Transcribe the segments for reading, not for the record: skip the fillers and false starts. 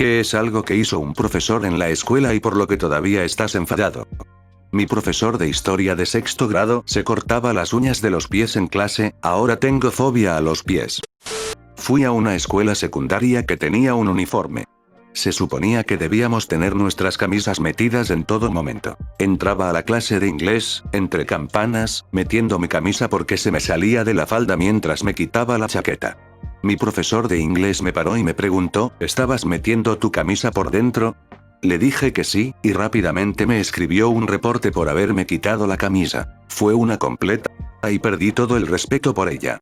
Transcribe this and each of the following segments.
que es algo que hizo un profesor en la escuela y por lo que todavía estás enfadado. Mi profesor de historia de sexto grado se cortaba las uñas de los pies en clase, ahora tengo fobia a los pies. Fui a una escuela secundaria que tenía un uniforme. Se suponía que debíamos tener nuestras camisas metidas en todo momento. Entraba a la clase de inglés, entre campanas, metiendo mi camisa porque se me salía de la falda mientras me quitaba la chaqueta. Mi profesor de inglés me paró y me preguntó, ¿estabas metiendo tu camisa por dentro? Le dije que sí, y rápidamente me escribió un reporte por haberme quitado la camisa. Fue una completa y perdí todo el respeto por ella.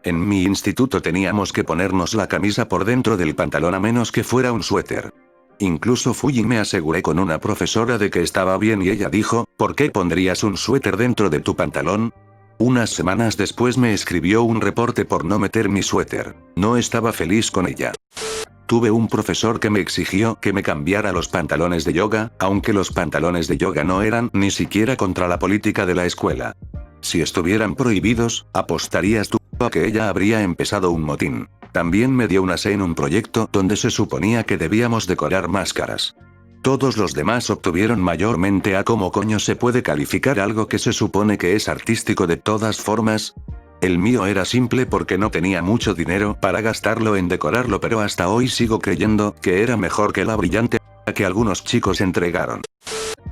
En mi instituto teníamos que ponernos la camisa por dentro del pantalón a menos que fuera un suéter. Incluso fui y me aseguré con una profesora de que estaba bien y ella dijo, ¿por qué pondrías un suéter dentro de tu pantalón? Unas semanas después me escribió un reporte por no meter mi suéter. No estaba feliz con ella. Tuve un profesor que me exigió que me cambiara los pantalones de yoga, aunque los pantalones de yoga no eran ni siquiera contra la política de la escuela. Si estuvieran prohibidos, apostarías tú a que ella habría empezado un motín. También me dio una C en un proyecto donde se suponía que debíamos decorar máscaras. Todos los demás obtuvieron mayormente A. ¿Cómo coño se puede calificar algo que se supone que es artístico de todas formas? El mío era simple porque no tenía mucho dinero para gastarlo en decorarlo, pero hasta hoy sigo creyendo que era mejor que la brillante que algunos chicos entregaron.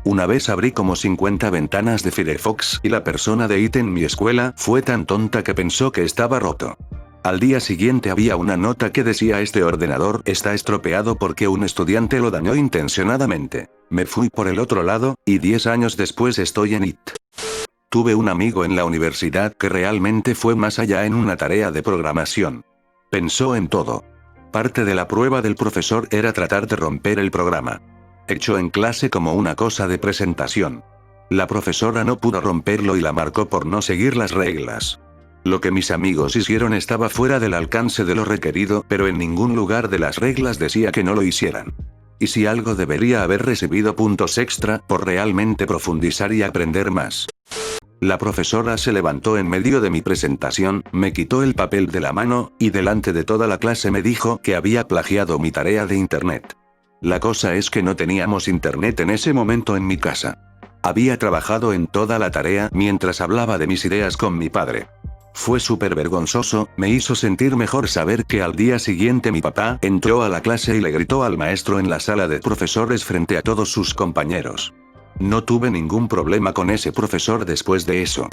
Una vez abrí como 50 ventanas de Firefox y la persona de IT en mi escuela fue tan tonta que pensó que estaba roto. Al día siguiente había una nota que decía: este ordenador está estropeado porque un estudiante lo dañó intencionadamente. Me fui por el otro lado, y 10 años después estoy en IT. Tuve un amigo en la universidad que realmente fue más allá en una tarea de programación. Pensó en todo. Parte de la prueba del profesor era tratar de romper el programa. Hecho en clase como una cosa de presentación. La profesora no pudo romperlo y la marcó por no seguir las reglas. Lo que mis amigos hicieron estaba fuera del alcance de lo requerido, pero en ningún lugar de las reglas decía que no lo hicieran. Y si algo debería haber recibido puntos extra por realmente profundizar y aprender más. La profesora se levantó en medio de mi presentación, me quitó el papel de la mano, y delante de toda la clase me dijo que había plagiado mi tarea de internet. La cosa es que no teníamos internet en ese momento en mi casa. Había trabajado en toda la tarea mientras hablaba de mis ideas con mi padre. Fue súper vergonzoso, me hizo sentir mejor saber que al día siguiente mi papá entró a la clase y le gritó al maestro en la sala de profesores frente a todos sus compañeros. No tuve ningún problema con ese profesor después de eso.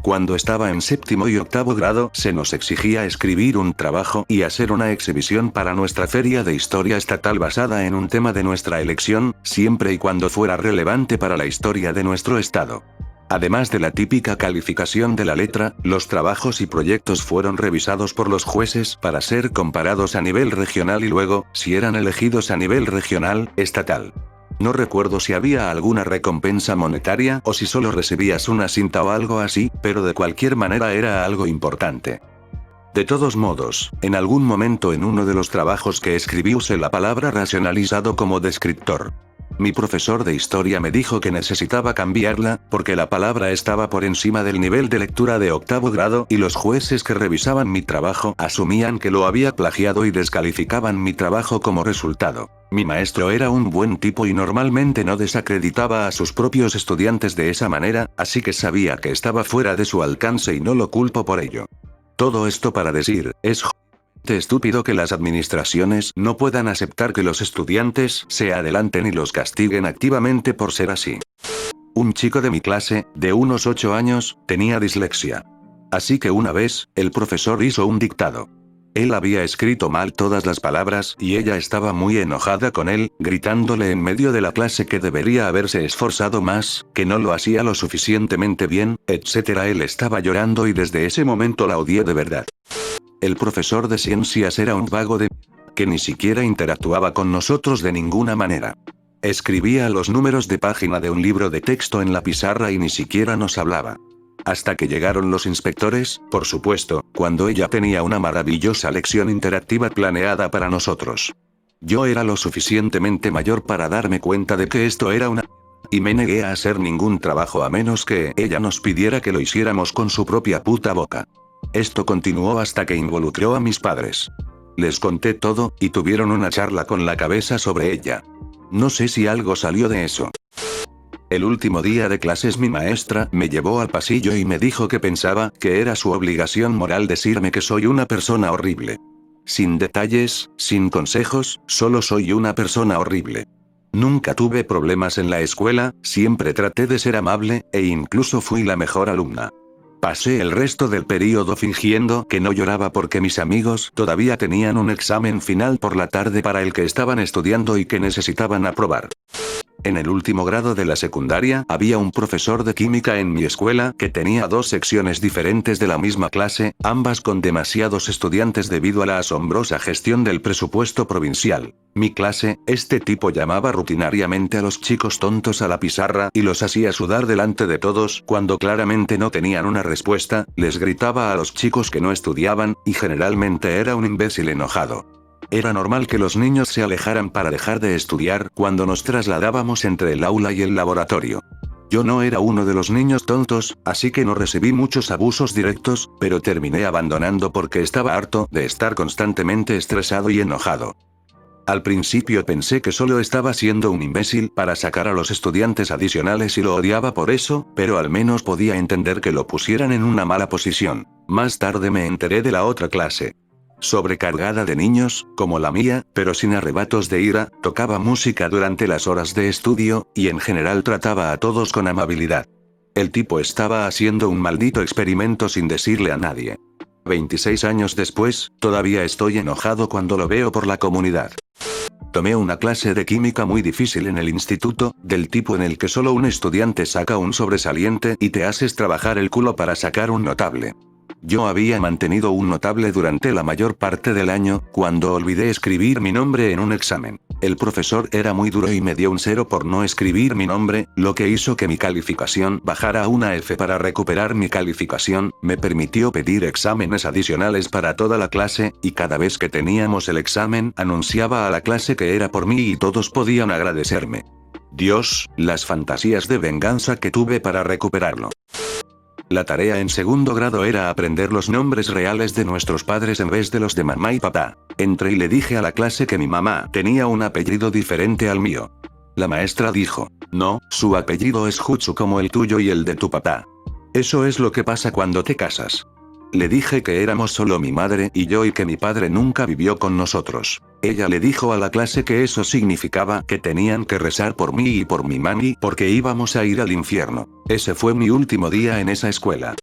Cuando estaba en séptimo y octavo grado, se nos exigía escribir un trabajo y hacer una exhibición para nuestra feria de historia estatal basada en un tema de nuestra elección, siempre y cuando fuera relevante para la historia de nuestro estado. Además de la típica calificación de la letra, los trabajos y proyectos fueron revisados por los jueces para ser comparados a nivel regional y luego, si eran elegidos a nivel regional, estatal. No recuerdo si había alguna recompensa monetaria o si solo recibías una cinta o algo así, pero de cualquier manera era algo importante. De todos modos, en algún momento en uno de los trabajos que escribí usé la palabra racionalizado como descriptor. Mi profesor de historia me dijo que necesitaba cambiarla, porque la palabra estaba por encima del nivel de lectura de octavo grado y los jueces que revisaban mi trabajo asumían que lo había plagiado y descalificaban mi trabajo como resultado. Mi maestro era un buen tipo y normalmente no desacreditaba a sus propios estudiantes de esa manera, así que sabía que estaba fuera de su alcance y no lo culpo por ello. Todo esto para decir, es estúpido que las administraciones no puedan aceptar que los estudiantes se adelanten y los castiguen activamente por ser así. Un chico de mi clase, de unos 8 años, tenía dislexia. Así que una vez, el profesor hizo un dictado. Él había escrito mal todas las palabras y ella estaba muy enojada con él, gritándole en medio de la clase que debería haberse esforzado más, que no lo hacía lo suficientemente bien, etc. Él estaba llorando y desde ese momento la odié de verdad. El profesor de ciencias era un vago de que ni siquiera interactuaba con nosotros de ninguna manera. Escribía los números de página de un libro de texto en la pizarra y ni siquiera nos hablaba. Hasta que llegaron los inspectores, por supuesto, cuando ella tenía una maravillosa lección interactiva planeada para nosotros. Yo era lo suficientemente mayor para darme cuenta de que esto era una y me negué a hacer ningún trabajo a menos que ella nos pidiera que lo hiciéramos con su propia puta boca. Esto continuó hasta que involucró a mis padres. Les conté todo, y tuvieron una charla con la cabeza sobre ella. No sé si algo salió de eso. El último día de clases mi maestra me llevó al pasillo y me dijo que pensaba que era su obligación moral decirme que soy una persona horrible. Sin detalles, sin consejos, solo soy una persona horrible. Nunca tuve problemas en la escuela, siempre traté de ser amable, e incluso fui la mejor alumna. Pasé el resto del período fingiendo que no lloraba porque mis amigos todavía tenían un examen final por la tarde para el que estaban estudiando y que necesitaban aprobar. En el último grado de la secundaria había un profesor de química en mi escuela que tenía dos secciones diferentes de la misma clase, ambas con demasiados estudiantes debido a la asombrosa gestión del presupuesto provincial. Mi clase, este tipo llamaba rutinariamente a los chicos tontos a la pizarra y los hacía sudar delante de todos cuando claramente no tenían una respuesta, les gritaba a los chicos que no estudiaban, y generalmente era un imbécil enojado. Era normal que los niños se alejaran para dejar de estudiar cuando nos trasladábamos entre el aula y el laboratorio. Yo no era uno de los niños tontos, así que no recibí muchos abusos directos, pero terminé abandonando porque estaba harto de estar constantemente estresado y enojado. Al principio pensé que solo estaba siendo un imbécil para sacar a los estudiantes adicionales y lo odiaba por eso, pero al menos podía entender que lo pusieran en una mala posición. Más tarde me enteré de la otra clase. Sobrecargada de niños, como la mía, pero sin arrebatos de ira, tocaba música durante las horas de estudio, y en general trataba a todos con amabilidad. El tipo estaba haciendo un maldito experimento sin decirle a nadie. 26 años después, todavía estoy enojado cuando lo veo por la comunidad. Tomé una clase de química muy difícil en el instituto, del tipo en el que solo un estudiante saca un sobresaliente y te haces trabajar el culo para sacar un notable. Yo había mantenido un notable durante la mayor parte del año, cuando olvidé escribir mi nombre en un examen. El profesor era muy duro y me dio un 0 por no escribir mi nombre, lo que hizo que mi calificación bajara a una F. Para recuperar mi calificación, me permitió pedir exámenes adicionales para toda la clase, y cada vez que teníamos el examen anunciaba a la clase que era por mí y todos podían agradecerme. Dios, las fantasías de venganza que tuve para recuperarlo. La tarea en segundo grado era aprender los nombres reales de nuestros padres en vez de los de mamá y papá. Entré y le dije a la clase que mi mamá tenía un apellido diferente al mío. La maestra dijo, no, su apellido es Jutsu como el tuyo y el de tu papá. Eso es lo que pasa cuando te casas. Le dije que éramos solo mi madre y yo y que mi padre nunca vivió con nosotros. Ella le dijo a la clase que eso significaba que tenían que rezar por mí y por mi mami porque íbamos a ir al infierno. Ese fue mi último día en esa escuela.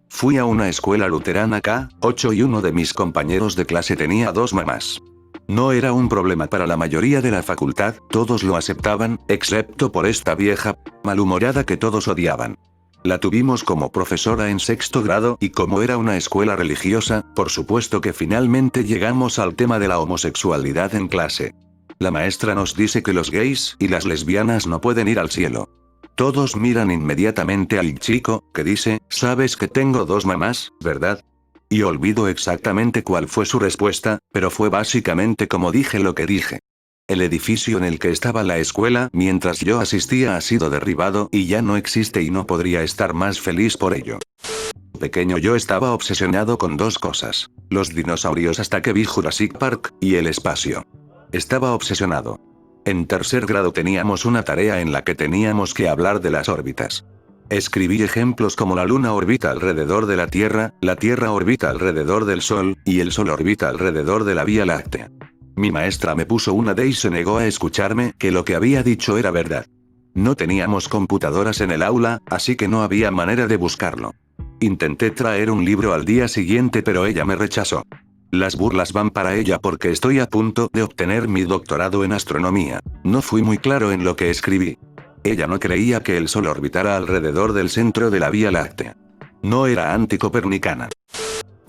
Fui a una escuela luterana K8 y uno de mis compañeros de clase tenía dos mamás. No era un problema para la mayoría de la facultad, todos lo aceptaban, excepto por esta vieja malhumorada que todos odiaban. La tuvimos como profesora en sexto grado y como era una escuela religiosa, por supuesto que finalmente llegamos al tema de la homosexualidad en clase. La maestra nos dice que los gays y las lesbianas no pueden ir al cielo. Todos miran inmediatamente al chico, que dice, ¿sabes que tengo dos mamás, verdad? Y olvido exactamente cuál fue su respuesta, pero fue básicamente como dije lo que dije. El edificio en el que estaba la escuela mientras yo asistía ha sido derribado y ya no existe y no podría estar más feliz por ello. Pequeño yo estaba obsesionado con dos cosas. Los dinosaurios hasta que vi Jurassic Park, y el espacio. Estaba obsesionado. En tercer grado teníamos una tarea en la que teníamos que hablar de las órbitas. Escribí ejemplos como la Luna orbita alrededor de la Tierra orbita alrededor del Sol, y el Sol orbita alrededor de la Vía Láctea. Mi maestra me puso una D y se negó a escucharme que lo que había dicho era verdad. No teníamos computadoras en el aula, así que no había manera de buscarlo. Intenté traer un libro al día siguiente pero ella me rechazó. Las burlas van para ella porque estoy a punto de obtener mi doctorado en astronomía. No fui muy claro en lo que escribí. Ella no creía que el Sol orbitara alrededor del centro de la Vía Láctea. No era anticopernicana.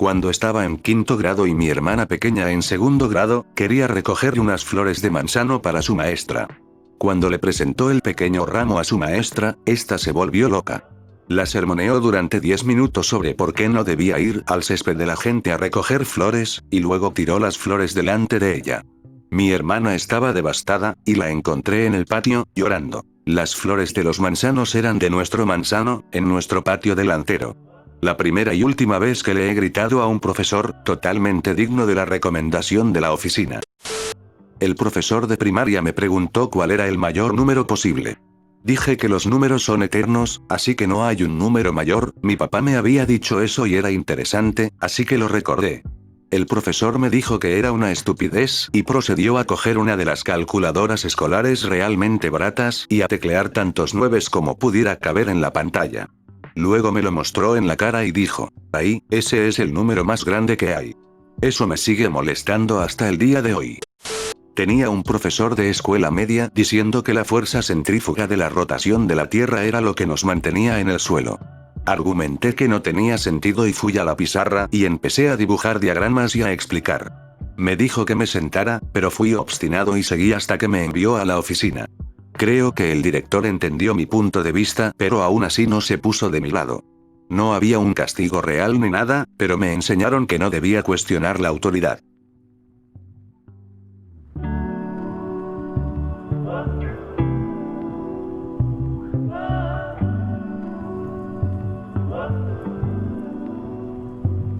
Cuando estaba en quinto grado y mi hermana pequeña en segundo grado, quería recoger unas flores de manzano para su maestra. Cuando le presentó el pequeño ramo a su maestra, esta se volvió loca. La sermoneó durante 10 minutos sobre por qué no debía ir al césped de la gente a recoger flores, y luego tiró las flores delante de ella. Mi hermana estaba devastada, y la encontré en el patio, llorando. Las flores de los manzanos eran de nuestro manzano, en nuestro patio delantero. La primera y última vez que le he gritado a un profesor, totalmente digno de la recomendación de la oficina. El profesor de primaria me preguntó cuál era el mayor número posible. Dije que los números son eternos, así que no hay un número mayor. Mi papá me había dicho eso y era interesante, así que lo recordé. El profesor me dijo que era una estupidez y procedió a coger una de las calculadoras escolares realmente baratas y a teclear tantos nueves como pudiera caber en la pantalla. Luego me lo mostró en la cara y dijo, ahí, ese es el número más grande que hay. Eso me sigue molestando hasta el día de hoy. Tenía un profesor de escuela media diciendo que la fuerza centrífuga de la rotación de la Tierra era lo que nos mantenía en el suelo. Argumenté que no tenía sentido y fui a la pizarra y empecé a dibujar diagramas y a explicar. Me dijo que me sentara, pero fui obstinado y seguí hasta que me envió a la oficina. Creo que el director entendió mi punto de vista, pero aún así no se puso de mi lado. No había un castigo real ni nada, pero me enseñaron que no debía cuestionar la autoridad.